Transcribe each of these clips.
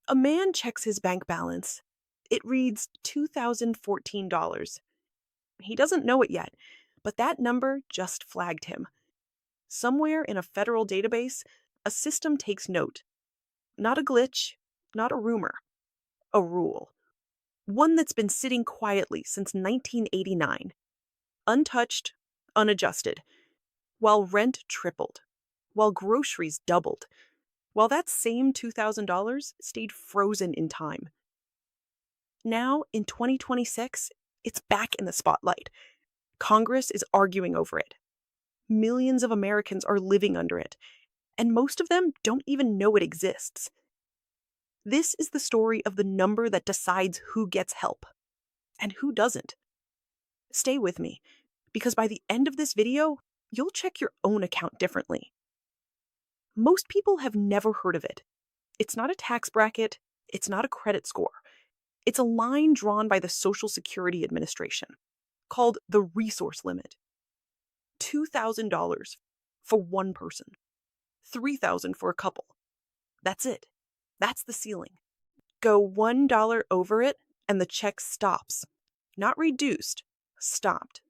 A man checks his bank balance. It reads $2,014. He doesn't know it yet, but that number just flagged him. Somewhere in a federal database, a system takes note. Not a glitch, not a rumor, a rule. One that's been sitting quietly since 1989. Untouched, unadjusted. While rent tripled. While groceries doubled. While that same $2,000 stayed frozen in time. Now, in 2026, it's back in the spotlight. Congress is arguing over it. Millions of Americans are living under it, and most of them don't even know it exists. This is the story of the number that decides who gets help and who doesn't. Stay with me, because by the end of this video, you'll check your own account differently. Most people have never heard of it. It's not a tax bracket, it's not a credit score. It's a line drawn by the Social Security Administration, called the resource limit. $2,000 for one person. $3,000 for a couple. That's it. That's the ceiling. Go $1 over it and the check stops. Not reduced, stopped.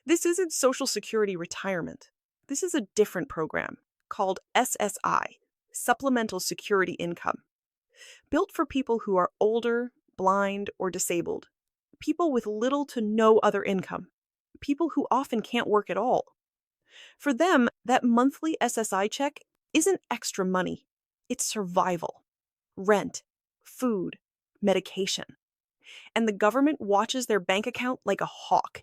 This isn't Social Security retirement. This is a different program called SSI, Supplemental Security Income. Built for people who are older, blind, or disabled. People with little to no other income. People who often can't work at all. For them, that monthly SSI check isn't extra money. It's survival. Rent, food, medication. And the government watches their bank account like a hawk.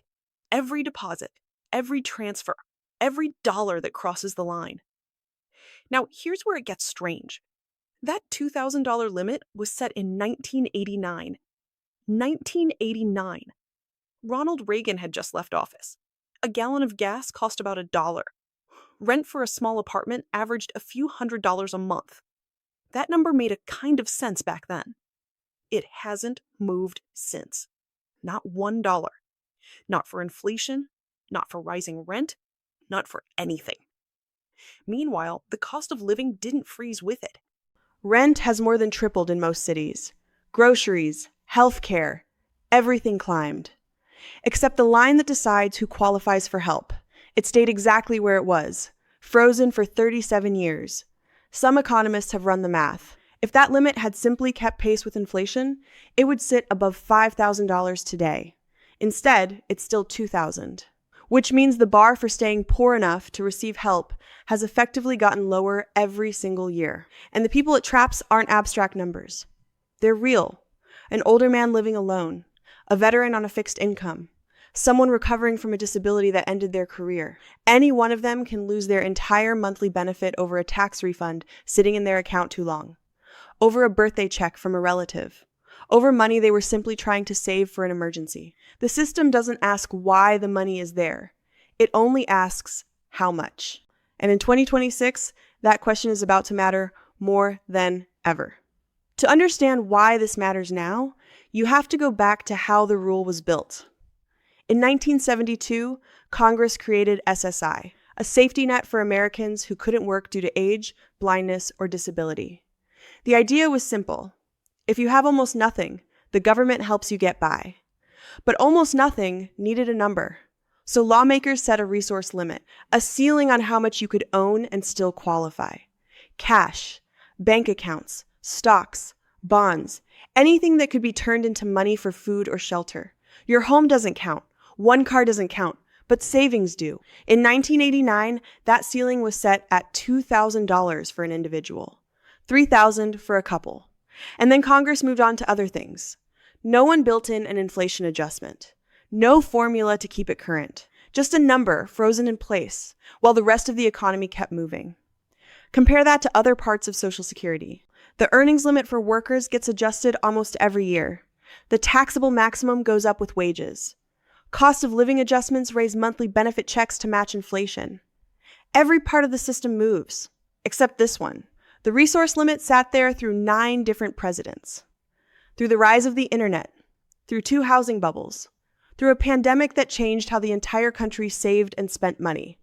Every deposit, every transfer, every dollar that crosses the line. Now, here's where it gets strange. That $2,000 limit was set in 1989. 1989. Ronald Reagan had just left office. A gallon of gas cost about $1. Rent for a small apartment averaged a few $100s a month. That number made a kind of sense back then. It hasn't moved since. Not $1. Not for inflation, not for rising rent, not for anything. Meanwhile, the cost of living didn't freeze with it. Rent has more than tripled in most cities. Groceries, healthcare, everything climbed. Except the line that decides who qualifies for help. It stayed exactly where it was, frozen for 37 years. Some economists have run the math. If that limit had simply kept pace with inflation, it would sit above $5,000 today. Instead, it's still $2,000, which means the bar for staying poor enough to receive help has effectively gotten lower every single year. And the people it traps aren't abstract numbers. They're real. An older man living alone, a veteran on a fixed income, someone recovering from a disability that ended their career. Any one of them can lose their entire monthly benefit over a tax refund sitting in their account too long, over a birthday check from a relative, over money they were simply trying to save for an emergency. The system doesn't ask why the money is there. It only asks how much. And in 2026, that question is about to matter more than ever. To understand why this matters now, you have to go back to how the rule was built. In 1972, Congress created SSI, a safety net for Americans who couldn't work due to age, blindness, or disability. The idea was simple. If you have almost nothing, the government helps you get by. But almost nothing needed a number. So lawmakers set a resource limit, a ceiling on how much you could own and still qualify. Cash, bank accounts, stocks, bonds, anything that could be turned into money for food or shelter. Your home doesn't count. One car doesn't count, but savings do. In 1989, that ceiling was set at $2,000 for an individual, $3,000 for a couple. And then Congress moved on to other things. No one built in an inflation adjustment. No formula to keep it current. Just a number frozen in place while the rest of the economy kept moving. Compare that to other parts of Social Security. The earnings limit for workers gets adjusted almost every year. The taxable maximum goes up with wages. Cost of living adjustments raise monthly benefit checks to match inflation. Every part of the system moves, except this one. The resource limit sat there through 9 different presidents. Through the rise of the internet, through 2 housing bubbles, through a pandemic that changed how the entire country saved and spent money.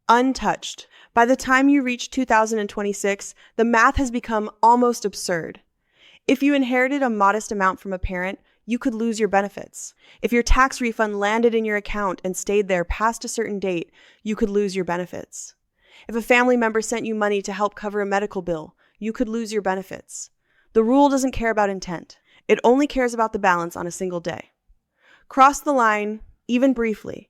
Untouched. By the time you reach 2026, the math has become almost absurd. If you inherited a modest amount from a parent, you could lose your benefits. If your tax refund landed in your account and stayed there past a certain date, you could lose your benefits. If a family member sent you money to help cover a medical bill, you could lose your benefits. The rule doesn't care about intent. It only cares about the balance on a single day. Cross the line, even briefly,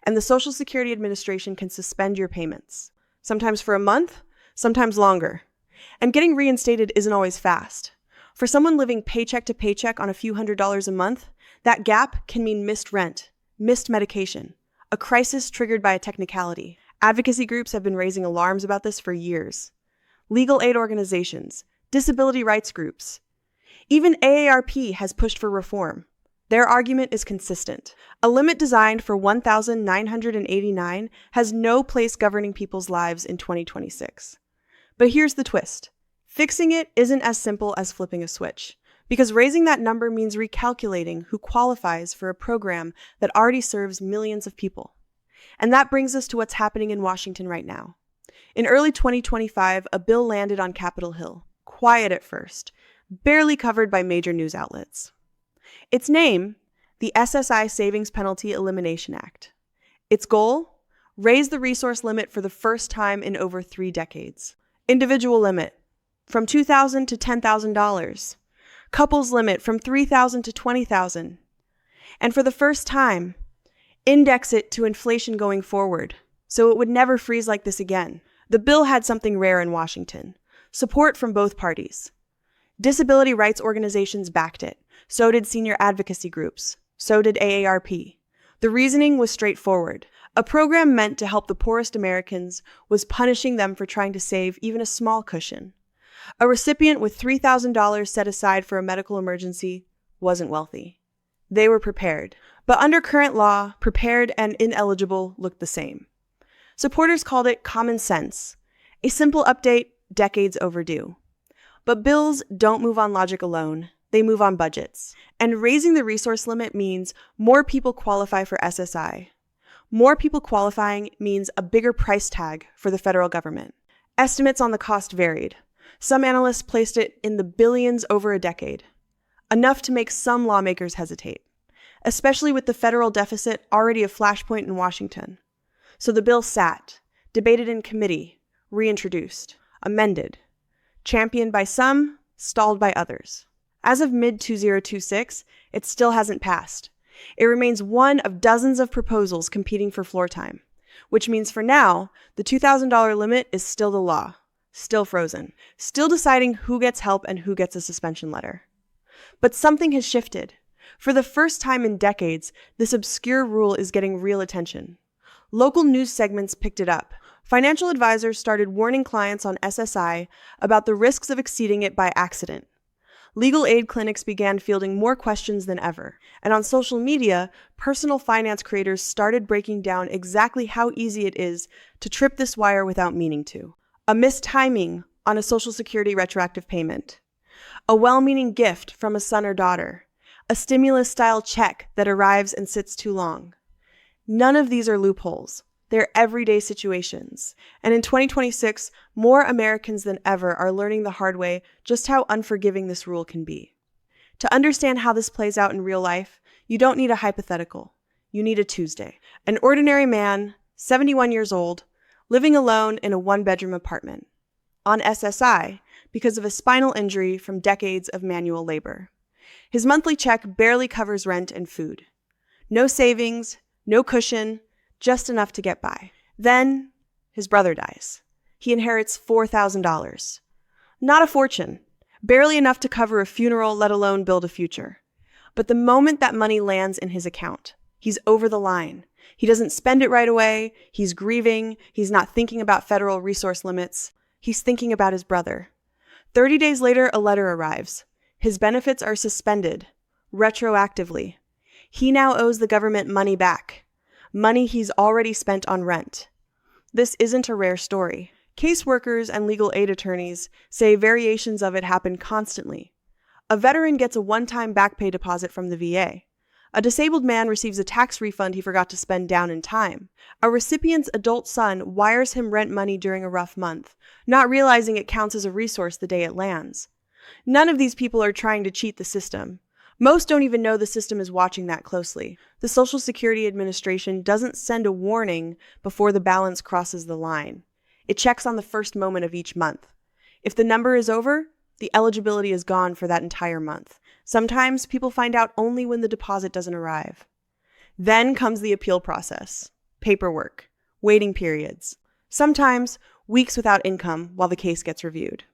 and the Social Security Administration can suspend your payments. Sometimes for a month, sometimes longer. And getting reinstated isn't always fast. For someone living paycheck to paycheck on a few $100s a month, that gap can mean missed rent, missed medication, a crisis triggered by a technicality. Advocacy groups have been raising alarms about this for years. Legal aid organizations, disability rights groups. Even AARP has pushed for reform. Their argument is consistent. A limit designed for $1,989 has no place governing people's lives in 2026. But here's the twist. Fixing it isn't as simple as flipping a switch, because raising that number means recalculating who qualifies for a program that already serves millions of people. And that brings us to what's happening in Washington right now. In early 2025, a bill landed on Capitol Hill, quiet at first, barely covered by major news outlets. Its name, the SSI Savings Penalty Elimination Act. Its goal? Raise the resource limit for the first time in over 3 decades. Individual limit, from $2,000 to $10,000. Couples limit from $3,000 to $20,000. And for the first time, index it to inflation going forward, so it would never freeze like this again. The bill had something rare in Washington: support from both parties. Disability rights organizations backed it. So did senior advocacy groups. So did AARP. The reasoning was straightforward. A program meant to help the poorest Americans was punishing them for trying to save even a small cushion. A recipient with $3,000 set aside for a medical emergency wasn't wealthy. They were prepared. But under current law, prepared and ineligible looked the same. Supporters called it common sense, a simple update decades overdue. But bills don't move on logic alone. They move on budgets. And raising the resource limit means more people qualify for SSI. More people qualifying means a bigger price tag for the federal government. Estimates on the cost varied. Some analysts placed it in the billions over a decade, enough to make some lawmakers hesitate, especially with the federal deficit already a flashpoint in Washington. So the bill sat, debated in committee, reintroduced, amended, championed by some, stalled by others. As of mid-2026, it still hasn't passed. It remains one of dozens of proposals competing for floor time, which means for now, the $2,000 limit is still the law, still frozen, still deciding who gets help and who gets a suspension letter. But something has shifted. For the first time in decades, this obscure rule is getting real attention. Local news segments picked it up. Financial advisors started warning clients on SSI about the risks of exceeding it by accident. Legal aid clinics began fielding more questions than ever. And on social media, personal finance creators started breaking down exactly how easy it is to trip this wire without meaning to. A mistiming on a Social Security retroactive payment. A well-meaning gift from a son or daughter. A stimulus-style check that arrives and sits too long. None of these are loopholes. They're everyday situations. And in 2026, more Americans than ever are learning the hard way just how unforgiving this rule can be. To understand how this plays out in real life, you don't need a hypothetical. You need a Tuesday. An ordinary man, 71 years old, living alone in a 1-bedroom apartment. On SSI because of a spinal injury from decades of manual labor. His monthly check barely covers rent and food. No savings, no cushion, just enough to get by. Then, his brother dies. He inherits $4,000. Not a fortune, barely enough to cover a funeral, let alone build a future. But the moment that money lands in his account, he's over the line. He doesn't spend it right away, he's grieving, he's not thinking about federal resource limits, he's thinking about his brother. 30 days later, a letter arrives. His benefits are suspended, retroactively. He now owes the government money back. Money he's already spent on rent. This isn't a rare story. Caseworkers and legal aid attorneys say variations of it happen constantly. A veteran gets a one-time back pay deposit from the VA. A disabled man receives a tax refund he forgot to spend down in time. A recipient's adult son wires him rent money during a rough month, not realizing it counts as a resource the day it lands. None of these people are trying to cheat the system. Most don't even know the system is watching that closely. The Social Security Administration doesn't send a warning before the balance crosses the line. It checks on the first moment of each month. If the number is over, the eligibility is gone for that entire month. Sometimes people find out only when the deposit doesn't arrive. Then comes the appeal process, paperwork, waiting periods, sometimes weeks without income while the case gets reviewed.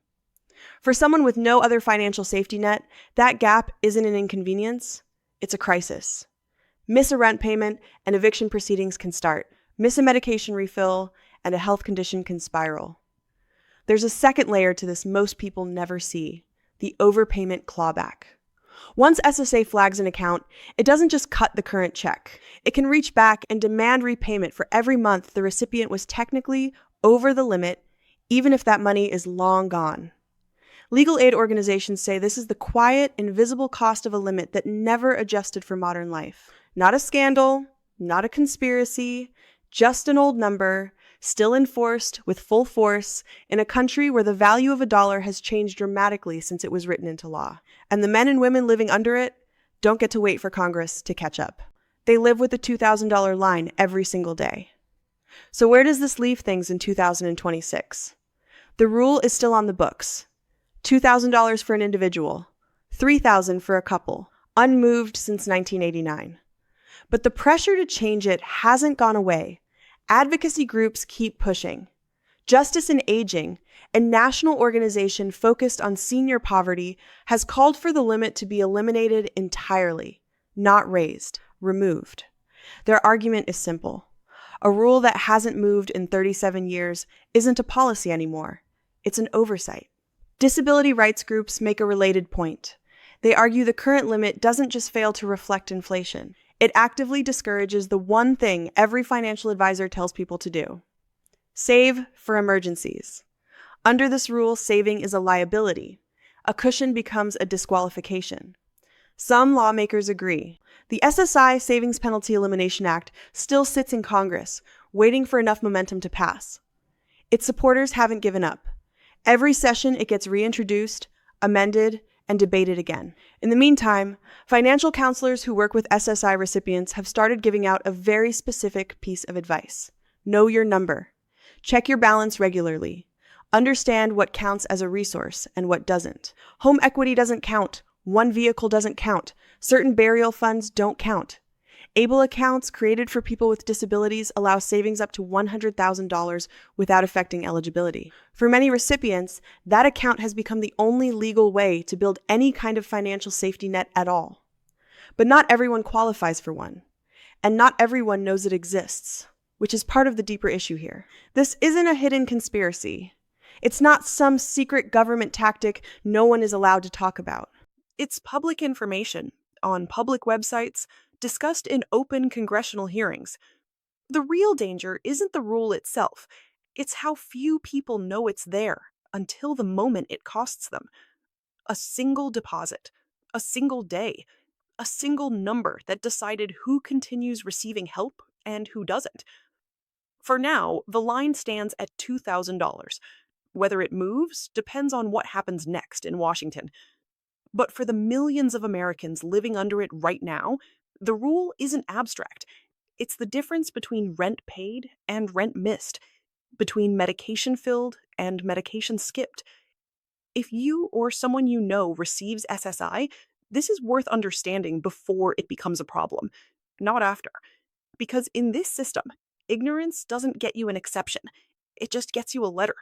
For someone with no other financial safety net, that gap isn't an inconvenience, it's a crisis. Miss a rent payment and eviction proceedings can start. Miss a medication refill and a health condition can spiral. There's a second layer to this most people never see, the overpayment clawback. Once SSA flags an account, it doesn't just cut the current check. It can reach back and demand repayment for every month the recipient was technically over the limit, even if that money is long gone. Legal aid organizations say this is the quiet, invisible cost of a limit that never adjusted for modern life. Not a scandal, not a conspiracy, just an old number, still enforced with full force in a country where the value of a dollar has changed dramatically since it was written into law. And the men and women living under it don't get to wait for Congress to catch up. They live with the $2,000 line every single day. So where does this leave things in 2026? The rule is still on the books. $2,000 for an individual, $3,000 for a couple, unmoved since 1989. But the pressure to change it hasn't gone away. Advocacy groups keep pushing. Justice in Aging, a national organization focused on senior poverty, has called for the limit to be eliminated entirely, not raised, removed. Their argument is simple. A rule that hasn't moved in 37 years isn't a policy anymore. It's an oversight. Disability rights groups make a related point. They argue the current limit doesn't just fail to reflect inflation. It actively discourages the one thing every financial advisor tells people to do: save for emergencies. Under this rule, saving is a liability. A cushion becomes a disqualification. Some lawmakers agree. The SSI Savings Penalty Elimination Act still sits in Congress, waiting for enough momentum to pass. Its supporters haven't given up. Every session, it gets reintroduced, amended, and debated again. In the meantime, financial counselors who work with SSI recipients have started giving out a very specific piece of advice. Know your number. Check your balance regularly. Understand what counts as a resource and what doesn't. Home equity doesn't count. One vehicle doesn't count. Certain burial funds don't count. ABLE accounts created for people with disabilities allow savings up to $100,000 without affecting eligibility. For many recipients, that account has become the only legal way to build any kind of financial safety net at all. But not everyone qualifies for one, and not everyone knows it exists, which is part of the deeper issue here. This isn't a hidden conspiracy. It's not some secret government tactic no one is allowed to talk about. It's public information on public websites, discussed in open congressional hearings. The real danger isn't the rule itself. It's how few people know it's there until the moment it costs them. A single deposit, a single day, a single number that decided who continues receiving help and who doesn't. For now, the line stands at $2,000. Whether it moves depends on what happens next in Washington. But for the millions of Americans living under it right now, the rule isn't abstract. It's the difference between rent paid and rent missed, between medication filled and medication skipped. If you or someone you know receives SSI, this is worth understanding before it becomes a problem, not after. Because in this system, ignorance doesn't get you an exception. It just gets you a letter